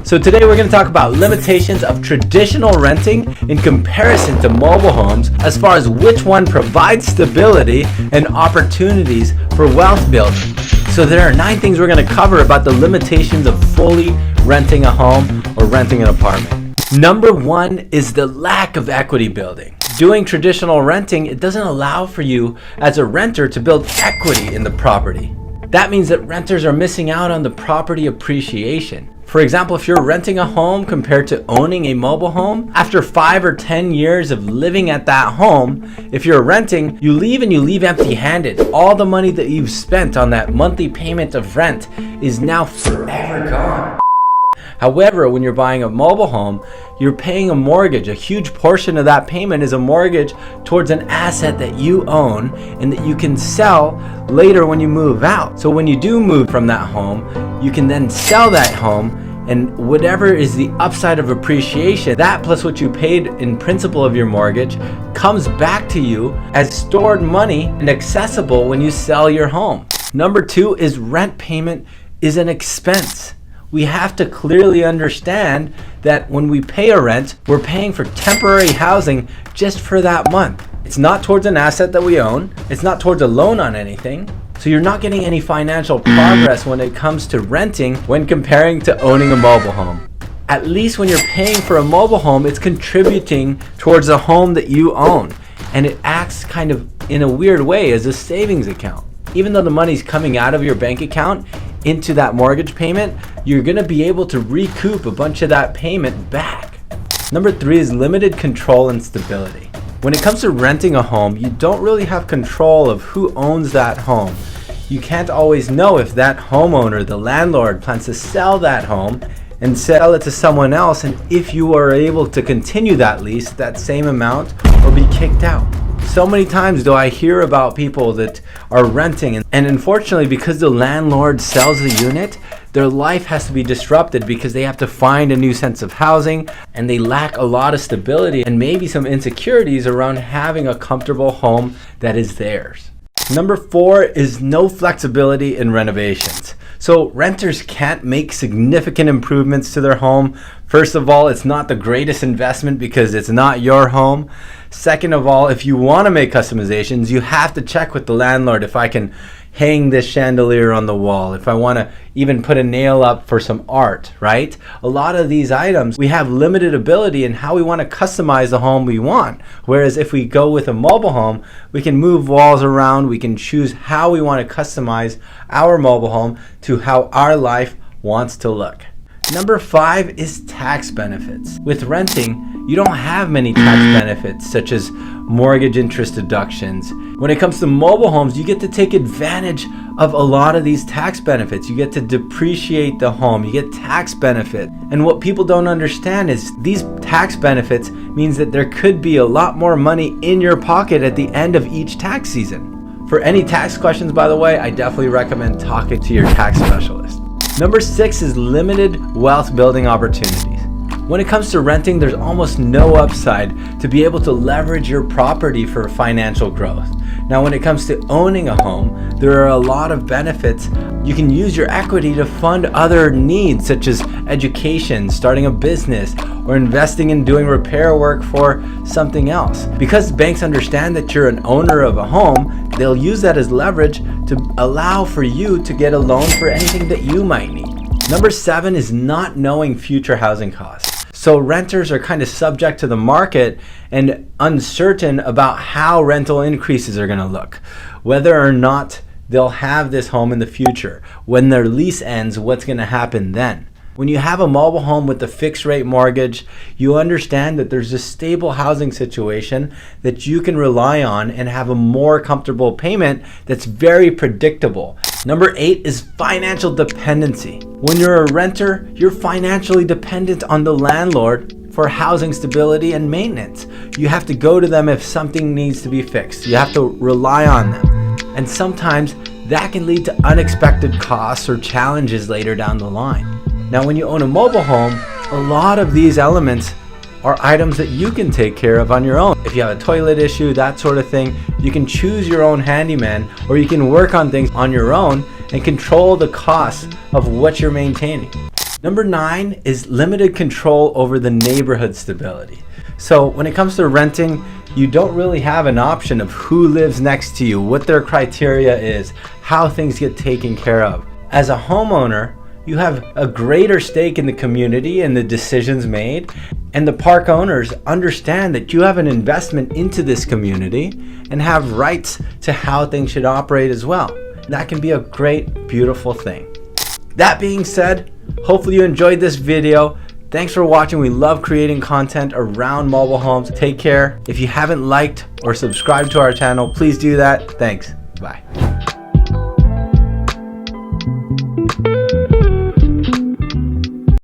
So today we're going to talk about limitations of traditional renting in comparison to mobile homes as far as which one provides stability and opportunities for wealth building. So there are 9 things we're going to cover about the limitations of fully renting a home or renting an apartment. Number 1 is the lack of equity building. Doing traditional renting, it doesn't allow for you as a renter to build equity in the property. That means that renters are missing out on the property appreciation. For example, if you're renting a home compared to owning a mobile home, after 5 or 10 years of living at that home, if you're renting, you leave empty-handed. All the money that you've spent on that monthly payment of rent is now forever gone. However, when you're buying a mobile home, you're paying a mortgage. A huge portion of that payment is a mortgage towards an asset that you own and that you can sell later when you move out. So when you do move from that home, you can then sell that home, and whatever is the upside of appreciation, that plus what you paid in principal of your mortgage comes back to you as stored money and accessible when you sell your home. Number 2 is rent payment is an expense. We have to clearly understand that when we pay a rent, we're paying for temporary housing just for that month. It's not towards an asset that we own. It's not towards a loan on anything. So you're not getting any financial progress when it comes to renting when comparing to owning a mobile home. At least when you're paying for a mobile home, it's contributing towards the home that you own. And it acts kind of in a weird way as a savings account. Even though the money's coming out of your bank account into that mortgage payment, you're going to be able to recoup a bunch of that payment back. Number 3 is limited control and stability. When it comes to renting a home, you don't really have control of who owns that home. You can't always know if that homeowner, the landlord, plans to sell that home and sell it to someone else, and if you are able to continue that lease, that same amount, or be kicked out. So many times do I hear about people that are renting, and unfortunately, because the landlord sells the unit, their life has to be disrupted because they have to find a new sense of housing, and they lack a lot of stability and maybe some insecurities around having a comfortable home that is theirs. Number 4 is no flexibility in renovations. So renters can't make significant improvements to their home. First of all, it's not the greatest investment because it's not your home. Second of all, if you want to make customizations, you have to check with the landlord if I can hang this chandelier on the wall, if I want to even put a nail up for some art, right? A lot of these items, we have limited ability in how we want to customize the home we want. Whereas if we go with a mobile home, we can move walls around, we can choose how we want to customize our mobile home to how our life wants to look. Number 5 is tax benefits. With renting, you don't have many tax benefits such as mortgage interest deductions. When it comes to mobile homes, you get to take advantage of a lot of these tax benefits. You get to depreciate the home, you get tax benefit. And what people don't understand is these tax benefits means that there could be a lot more money in your pocket at the end of each tax season. For any tax questions, by the way, I definitely recommend talking to your tax specialist. Number 6 is limited wealth building opportunities. When it comes to renting, there's almost no upside to be able to leverage your property for financial growth. Now, when it comes to owning a home, there are a lot of benefits. You can use your equity to fund other needs such as education, starting a business, or investing in doing repair work for something else. Because banks understand that you're an owner of a home, they'll use that as leverage to allow for you to get a loan for anything that you might need. Number 7 is not knowing future housing costs. So renters are kind of subject to the market and uncertain about how rental increases are going to look, whether or not they'll have this home in the future. When their lease ends, what's going to happen then? When you have a mobile home with a fixed rate mortgage, you understand that there's a stable housing situation that you can rely on and have a more comfortable payment that's very predictable. Number 8 is financial dependency. When you're a renter, you're financially dependent on the landlord for housing stability and maintenance. You have to go to them if something needs to be fixed. You have to rely on them. And sometimes that can lead to unexpected costs or challenges later down the line. Now, when you own a mobile home, a lot of these elements are items that you can take care of on your own. If you have a toilet issue, that sort of thing, you can choose your own handyman, or you can work on things on your own and control the costs of what you're maintaining. Number 9 is limited control over the neighborhood stability. So when it comes to renting, you don't really have an option of who lives next to you, what their criteria is, how things get taken care of. As a homeowner, you have a greater stake in the community and the decisions made, and the park owners understand that you have an investment into this community and have rights to how things should operate as well. That can be a great, beautiful thing. That being said, hopefully you enjoyed this video. Thanks for watching. We love creating content around mobile homes. Take care. If you haven't liked or subscribed to our channel, please do that. Thanks. Bye.